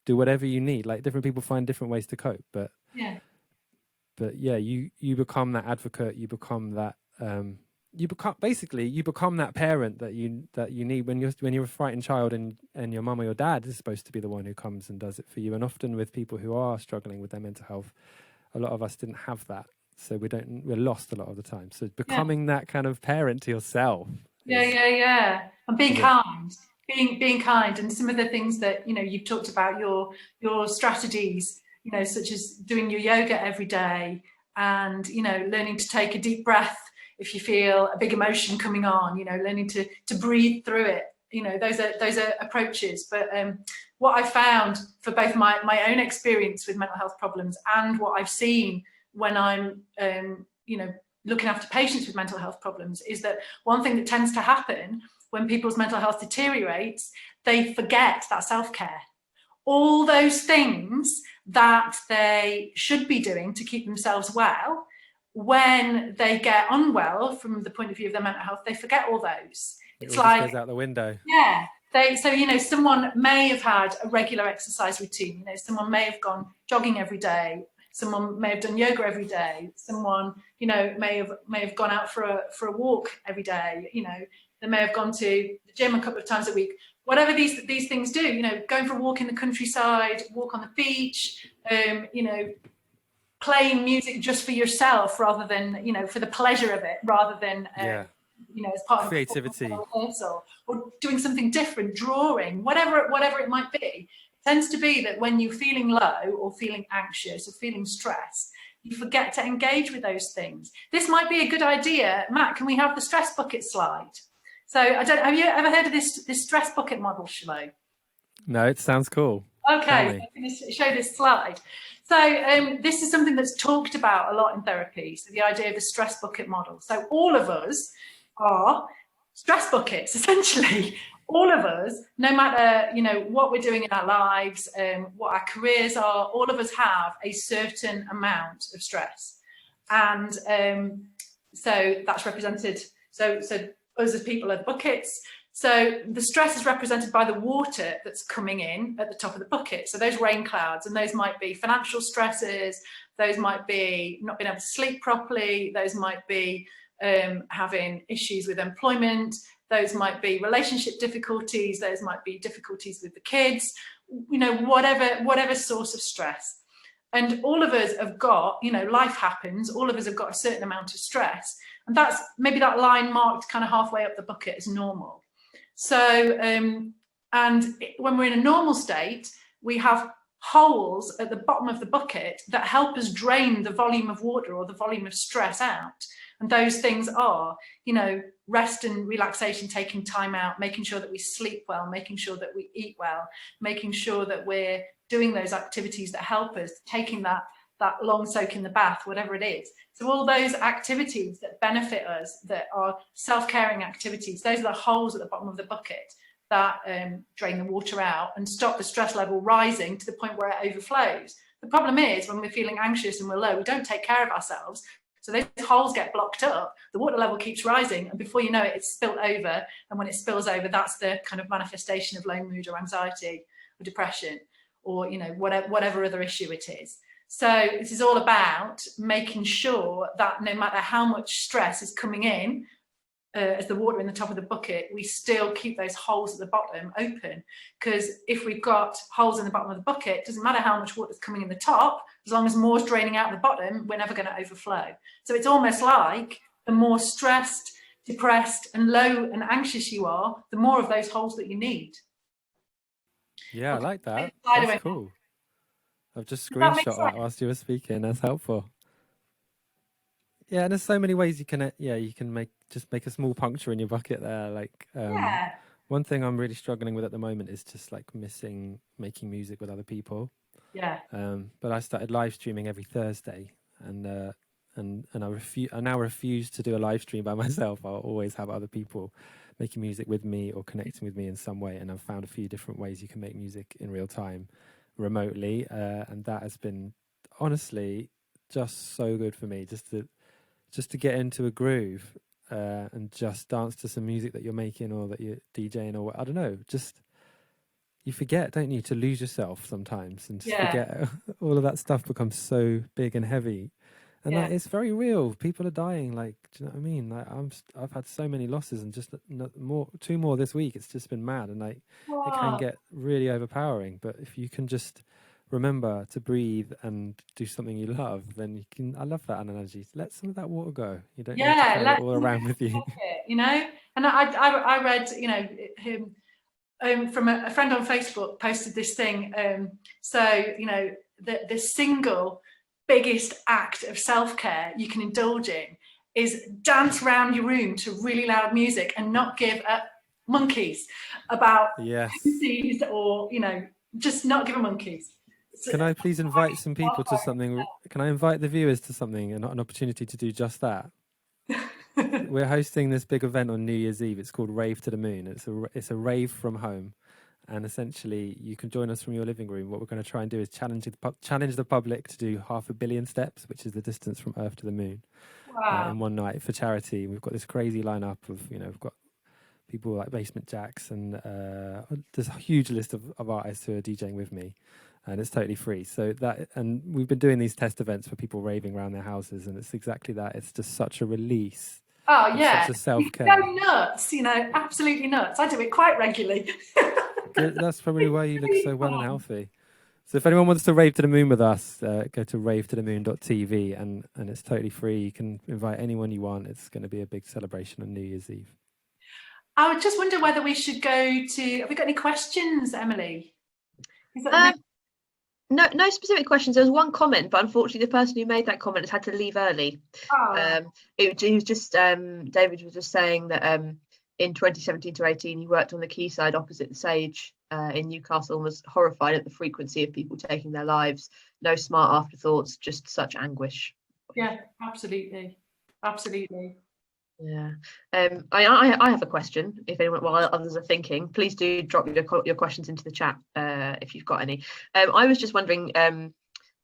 do whatever you need. Like different people find different ways to cope, but you become that advocate. You become that you become that parent that you need when you're a frightened child, and your mum or your dad is supposed to be the one who comes and does it for you. And often with people who are struggling with their mental health, a lot of us didn't have that, so we're lost a lot of the time. So becoming that kind of parent to yourself. And being kind. Being kind, and some of the things that, you know, you've talked about, your strategies, you know, such as doing your yoga every day, and, you know, learning to take a deep breath if you feel a big emotion coming on, you know, learning to breathe through it. You know, those are approaches. But what I found for both my own experience with mental health problems and what I've seen when I'm you know, looking after patients with mental health problems is that one thing that tends to happen when people's mental health deteriorates, they forget that self-care. All those things that they should be doing to keep themselves well, when they get unwell from the point of view of their mental health, they forget all those. It's like goes out the window. Yeah. So, you know, someone may have had a regular exercise routine. You know, someone may have gone jogging every day. Someone may have done yoga every day. Someone, you know, may have gone out for a walk every day. You know, they may have gone to the gym a couple of times a week. Whatever these things do, you know, going for a walk in the countryside, walk on the beach, you know, playing music just for yourself rather than, you know, for the pleasure of it, rather than, you know, as part of creativity, rehearsal, or doing something different, drawing, whatever it might be. It tends to be that when you're feeling low or feeling anxious or feeling stressed, you forget to engage with those things. This might be a good idea. Matt, can we have the stress bucket slide? So have you ever heard of this stress bucket model, Shlomo? No, it sounds cool. Okay, I'm going to show this slide. So this is something that's talked about a lot in therapy. So the idea of the stress bucket model. So all of us are stress buckets, essentially. all of us, no matter, you know, what we're doing in our lives, what our careers are, all of us have a certain amount of stress. And so that's represented, so us as people are buckets. So the stress is represented by the water that's coming in at the top of the bucket. So those rain clouds, and those might be financial stresses, those might be not being able to sleep properly, those might be having issues with employment, those might be relationship difficulties, those might be difficulties with the kids, you know, whatever source of stress. And all of us have got, you know, life happens, all of us have got a certain amount of stress. And that's maybe that line marked kind of halfway up the bucket as normal. So, and when we're in a normal state, we have holes at the bottom of the bucket that help us drain the volume of water or the volume of stress out. And those things are, you know, rest and relaxation, taking time out, making sure that we sleep well, making sure that we eat well, making sure that we're doing those activities that help us, taking that long soak in the bath, whatever it is. So all those activities that benefit us, that are self-caring activities, those are the holes at the bottom of the bucket that drain the water out and stop the stress level rising to the point where it overflows. The problem is when we're feeling anxious and we're low, we don't take care of ourselves. So those holes get blocked up, the water level keeps rising, and before you know it, it's spilt over. And when it spills over, that's the kind of manifestation of low mood or anxiety or depression, or, you know, whatever other issue it is. So this is all about making sure that no matter how much stress is coming in, as the water in the top of the bucket, we still keep those holes at the bottom open. Because if we've got holes in the bottom of the bucket, it doesn't matter how much water is coming in the top, as long as more is draining out the bottom, we're never going to overflow. So it's almost like the more stressed, depressed and low and anxious you are, the more of those holes that you need. Yeah, I like that. That's cool. I've just screenshot that whilst you were speaking. That's helpful. Yeah, and there's so many ways you can, you can make a small puncture in your bucket there. Like, one thing I'm really struggling with at the moment is just like missing making music with other people. Yeah. But I started live streaming every Thursday, and I now refuse to do a live stream by myself. I'll always have other people making music with me or connecting with me in some way. And I've found a few different ways you can make music in real time, remotely, and that has been honestly just so good for me, just to get into a groove and just dance to some music that you're making or that you're DJing, or I don't know, just you forget, don't you, to lose yourself sometimes, and just forget all of that stuff becomes so big and heavy, and that it's very real. People are dying, like, do you know what I mean? Like, I've had so many losses, and just two more this week. It's just been mad, and like it can get really overpowering. But if you can just remember to breathe and do something you love, then you can. I love that analogy. Let some of that water go. You don't need to carry it all around with you. You know, and I read, you know, him. From a friend on Facebook posted this thing. So, you know, the single biggest act of self-care you can indulge in is dance around your room to really loud music and not give a monkeys about disease, or, you know, just not give a monkeys. So, can I please invite some people to something? Can I invite the viewers to something and an opportunity to do just that? We're hosting this big event on New Year's Eve. It's called Rave to the Moon. It's a rave from home, and essentially you can join us from your living room. What we're going to try and do is challenge the public to do 500 million steps, which is the distance from Earth to the Moon, in one night for charity. We've got this crazy lineup of, you know, we've got people like Basement Jacks, and there's a huge list of artists who are DJing with me. And it's totally free. So and we've been doing these test events for people raving around their houses, and it's exactly that. It's just such a release. Oh yeah, such a self-care. Go nuts, you know, absolutely nuts. I do it quite regularly. Good. That's probably why you look so well and healthy. So if anyone wants to rave to the moon with us, go to ravetothemoon.tv, and it's totally free. You can invite anyone you want. It's going to be a big celebration on New Year's Eve. I would just wonder whether we should go to. Have we got any questions, Emily? No specific questions. There was one comment, but unfortunately the person who made that comment has had to leave early. He was just David was just saying that in 2017 to 18 he worked on the quayside opposite the Sage in Newcastle, and was horrified at the frequency of people taking their lives. No smart afterthoughts, just such anguish. Yeah, absolutely. Yeah. I have a question. If anyone, while others are thinking, please do drop your questions into the chat if you've got any. I was just wondering,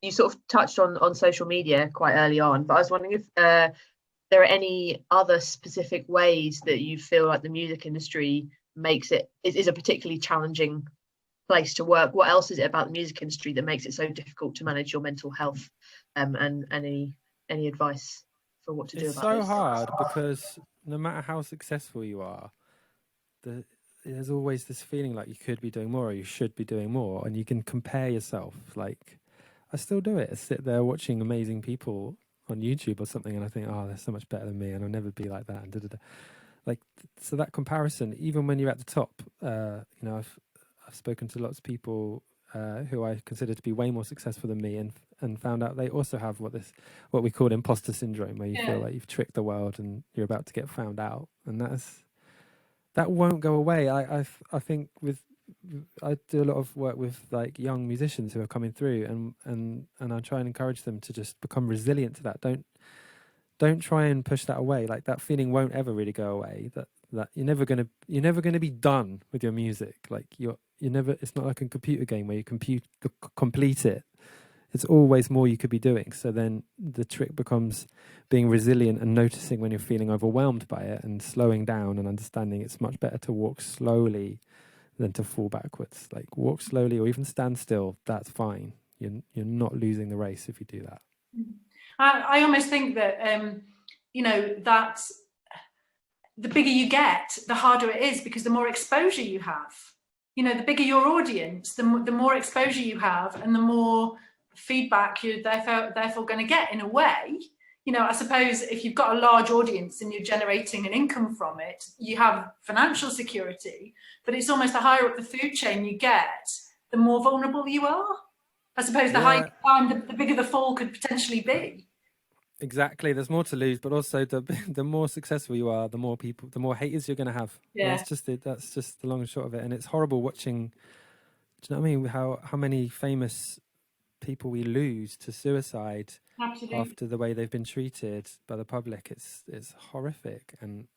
you sort of touched on social media quite early on, but I was wondering if there are any other specific ways that you feel like the music industry is a particularly challenging place to work. What else is it about the music industry that makes it so difficult to manage your mental health? And any advice for what to do It's about so this? hard because no matter how successful you are, there's always this feeling like you could be doing more or you should be doing more, and you can compare yourself. Like, I still do it. I sit there watching amazing people on YouTube or something, and I think, oh, they're so much better than me, and I'll never be like that. And like, so that comparison, even when you're at the top, I've spoken to lots of people who I consider to be way more successful than me, and found out they also have what we call imposter syndrome, where you feel like you've tricked the world and you're about to get found out, and that won't go away. I think I do a lot of work with like young musicians who are coming through, and I try and encourage them to just become resilient to that. Don't try and push that away. Like, that feeling won't ever really go away. That you're never gonna be done with your music. Like, you're never. It's not like a computer game where you complete it. It's always more you could be doing. So then the trick becomes being resilient and noticing when you're feeling overwhelmed by it, and slowing down and understanding it's much better to walk slowly than to fall backwards. Like, walk slowly or even stand still. That's fine. You're not losing the race if you do that. I almost think that that the bigger you get, the harder it is, because the more exposure you have. The bigger your audience, the more exposure you have, and the more feedback you're therefore going to get. In a way, I suppose if you've got a large audience and you're generating an income from it, you have financial security, but it's almost the higher up the food chain you get, the more vulnerable you are. I suppose the higher you climb, the bigger the fall could potentially be. Exactly. There's more to lose, but also the more successful you are, the more haters you're going to have. Yeah. That's just it. That's just the long and short of it. And it's horrible watching. Do you know what I mean? How many famous people we lose to suicide after the way they've been treated by the public? It's horrific. And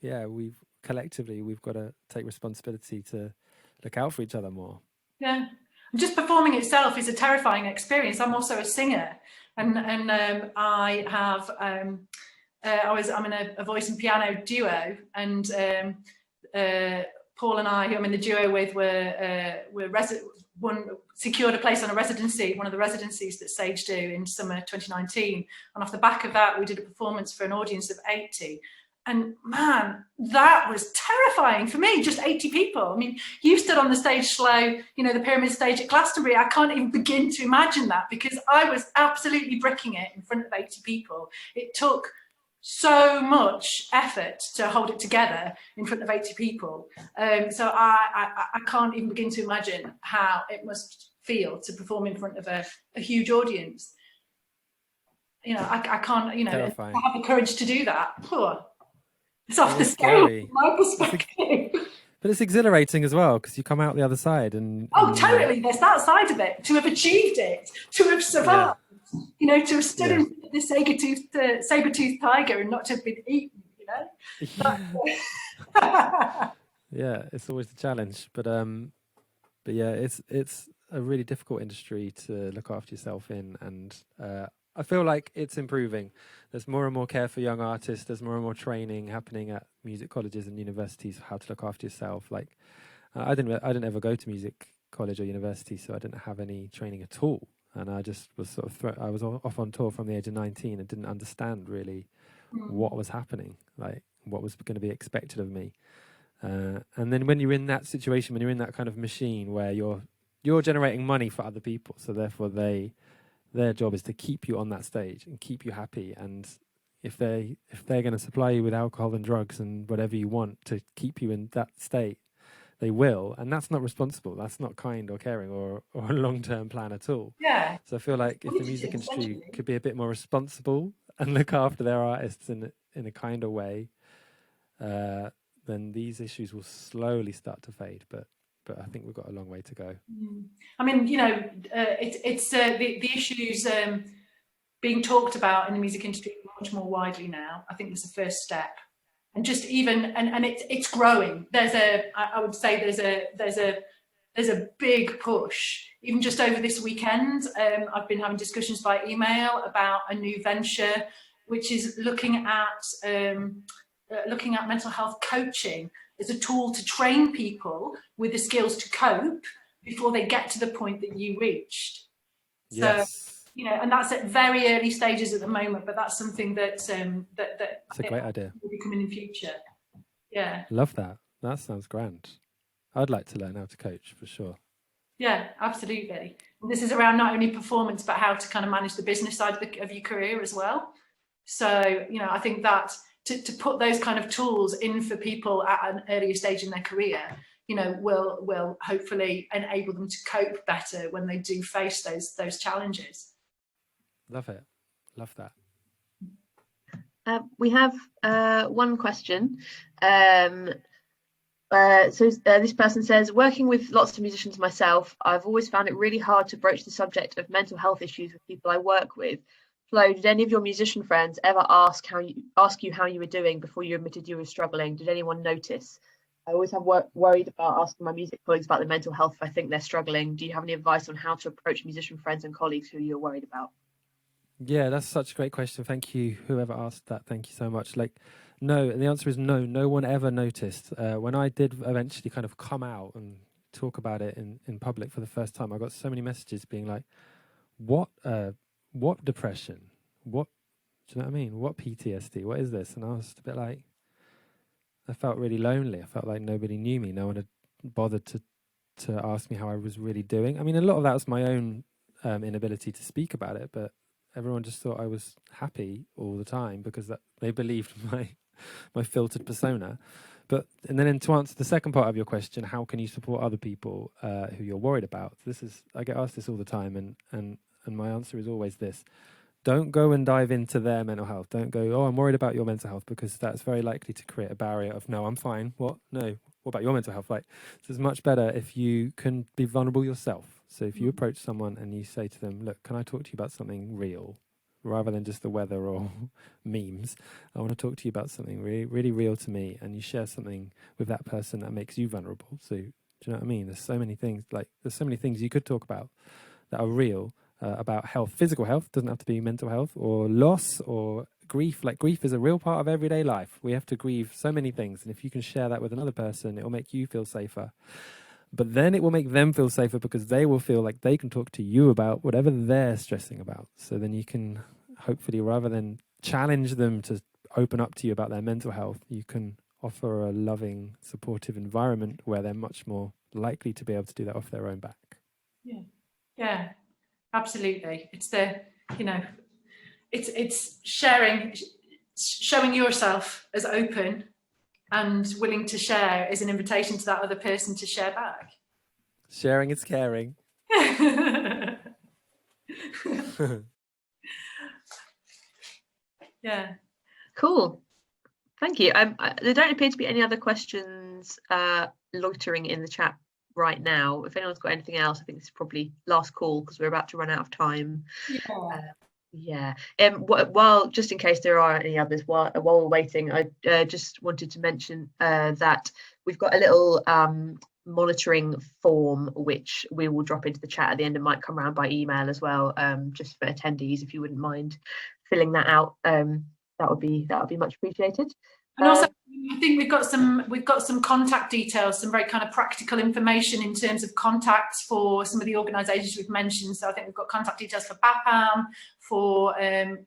yeah, we've got to take responsibility to look out for each other more. Yeah. Just performing itself is a terrifying experience. I'm also a singer, and I have I'm in a voice and piano duo, and Paul and I, who I'm in the duo with, secured a place on one of the residencies that Sage do in summer 2019, and off the back of that, we did a performance for an audience of 80. And man, that was terrifying for me, just 80 people. I mean, you stood on the stage, Shlo, the Pyramid stage at Glastonbury. I can't even begin to imagine that, because I was absolutely bricking it in front of 80 people. It took so much effort to hold it together in front of 80 people. So I can't even begin to imagine how it must feel to perform in front of a huge audience. I can't, I have the courage to do that. It's off the scale from my perspective. But it's exhilarating as well, because you come out the other side and totally. There's that side of it. To have achieved it, to have survived, to have stood in the saber-toothed tiger and not to have been eaten, Yeah, it's always the challenge. But yeah, it's a really difficult industry to look after yourself in, and I feel like it's improving. There's more and more care for young artists. There's more and more training happening at music colleges and universities for how to look after yourself. Like, I didn't ever go to music college or university, so I didn't have any training at all. And I just was sort of I was off on tour from the age of 19 and didn't understand really what was happening, like what was going to be expected of me. And then when you're in that situation, when you're in that kind of machine where you're generating money for other people, so therefore their job is to keep you on that stage and keep you happy. And if they're going to supply you with alcohol and drugs and whatever you want to keep you in that state, they will. And that's not responsible. That's not kind or caring or a long-term plan at all. Yeah. So I feel like if the music industry could be a bit more responsible and look after their artists in a kind of way, then these issues will slowly start to fade. But I think we've got a long way to go. I mean, it's the issues being talked about in the music industry much more widely now. I think that's the first step. And just even, and it's growing. I would say there's a big push. Even just over this weekend, I've been having discussions by email about a new venture, which is looking at mental health coaching as a tool to train people with the skills to cope before they get to the point that you reached. Yes. So, you know, and that's at very early stages at the moment, but that's something that's a great idea. Will be coming in future. Yeah. Love that. That sounds grand. I'd like to learn how to coach for sure. Yeah, absolutely. This is around not only performance, but how to kind of manage the business side of your career as well. So, you know, I think that to put those kind of tools in for people at an earlier stage in their career, you know, will hopefully enable them to cope better when they do face those challenges. Love it. Love that. We have one question. This person says, working with lots of musicians myself, I've always found it really hard to broach the subject of mental health issues with people I work with. Flo, did any of your musician friends ever ask you how you were doing before you admitted you were struggling? Did anyone notice? I always have worried about asking my music colleagues about their mental health if I think they're struggling. Do you have any advice on how to approach musician friends and colleagues who you're worried about? Yeah, that's such a great question. Thank you, whoever asked that. Thank you so much. Like, no, and the answer is no. No one ever noticed. When I did eventually kind of come out and talk about it in public for the first time, I got so many messages being like, what depression? What, do you know what I mean? What PTSD? What is this? And I was a bit like, I felt really lonely. I felt like nobody knew me. No one had bothered to ask me how I was really doing. I mean, a lot of that was my own inability to speak about it, but everyone just thought I was happy all the time because they believed my filtered persona. And then to answer the second part of your question, how can you support other people who you're worried about? I get asked this all the time, and my answer is always this: don't go and dive into their mental health. Don't go, oh, I'm worried about your mental health, because that's very likely to create a barrier of, no, I'm fine. What? No. What about your mental health? Like, so it's much better if you can be vulnerable yourself. So if you approach someone and you say to them, look, can I talk to you about something real, rather than just the weather or memes? I want to talk to you about something really, really real to me. And you share something with that person that makes you vulnerable. So, do you know what I mean? There's so many things you could talk about that are real. About health, physical health, doesn't have to be mental health, or loss, or grief. Like, grief is a real part of everyday life. We have to grieve so many things, and if you can share that with another person, it will make you feel safer. But then it will make them feel safer, because they will feel like they can talk to you about whatever they're stressing about. So then you can hopefully, rather than challenge them to open up to you about their mental health, you can offer a loving, supportive environment where they're much more likely to be able to do that off their own back. Yeah. Absolutely. It's it's showing yourself as open and willing to share is an invitation to that other person to share back. Sharing is caring. Yeah. Cool. Thank you. There don't appear to be any other questions loitering in the chat right now. If anyone's got anything else, I think this is probably last call, because we're about to run out of time. While, just in case there are any others, while we're waiting, I just wanted to mention that we've got a little monitoring form which we will drop into the chat at the end, and might come around by email as well, just for attendees. If you wouldn't mind filling that out, that would be much appreciated. And also, I think we've got some contact details, some very kind of practical information in terms of contacts for some of the organisations we've mentioned. So I think we've got contact details for BAPAM, for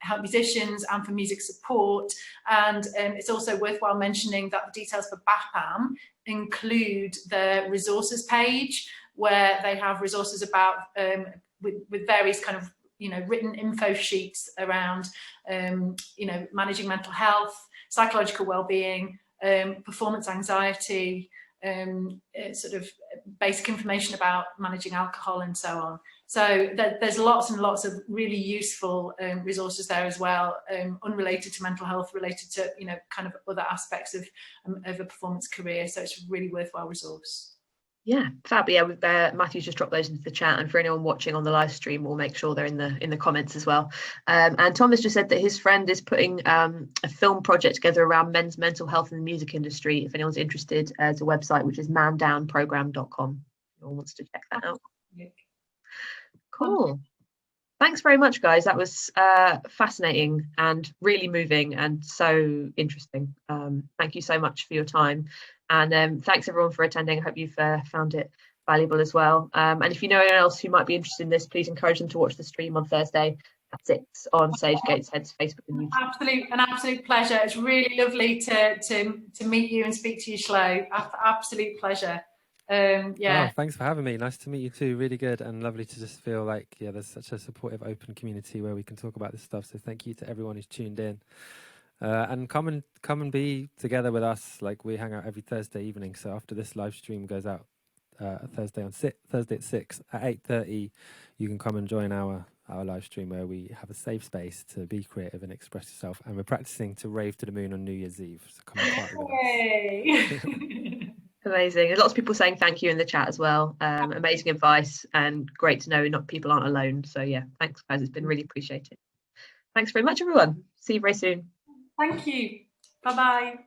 Help Musicians, and for music support. And it's also worthwhile mentioning that the details for BAPAM include the resources page, where they have resources about with various kind of written info sheets around managing mental health, psychological well-being, performance anxiety, sort of basic information about managing alcohol, and so on. So there's lots and lots of really useful resources there as well, unrelated to mental health, related to kind of other aspects of a performance career. So it's a really worthwhile resource. Yeah, fab. Yeah, Matthew's just dropped those into the chat, and for anyone watching on the live stream, we'll make sure they're in the comments as well. And Thomas just said that his friend is putting a film project together around men's mental health in the music industry. If anyone's interested, there's a website which is mandownprogram.com. If anyone wants to check that out. Cool. Thanks very much, guys. That was fascinating and really moving and so interesting. Thank you so much for your time. And thanks everyone for attending. I hope you've found it valuable as well. And if you know anyone else who might be interested in this, please encourage them to watch the stream on Thursday at 6 on Sage Gateshead's Facebook and YouTube. An absolute pleasure. It's really lovely to meet you and speak to you, Shlo. Absolute pleasure. Yeah. Oh, thanks for having me. Nice to meet you too. Really good and lovely to just feel like, yeah, there's such a supportive, open community where we can talk about this stuff. So thank you to everyone who's tuned in. And come and be together with us. Like, we hang out every Thursday evening. So after this live stream goes out Thursday at 6 at 8:30, you can come and join our live stream where we have a safe space to be creative and express yourself. And we're practicing to rave to the moon on New Year's Eve. So come and party with us. Amazing. There's lots of people saying thank you in the chat as well. Amazing advice and great to know people aren't alone. So yeah, thanks guys. It's been really appreciated. Thanks very much, everyone. See you very soon. Thank you. Bye-bye.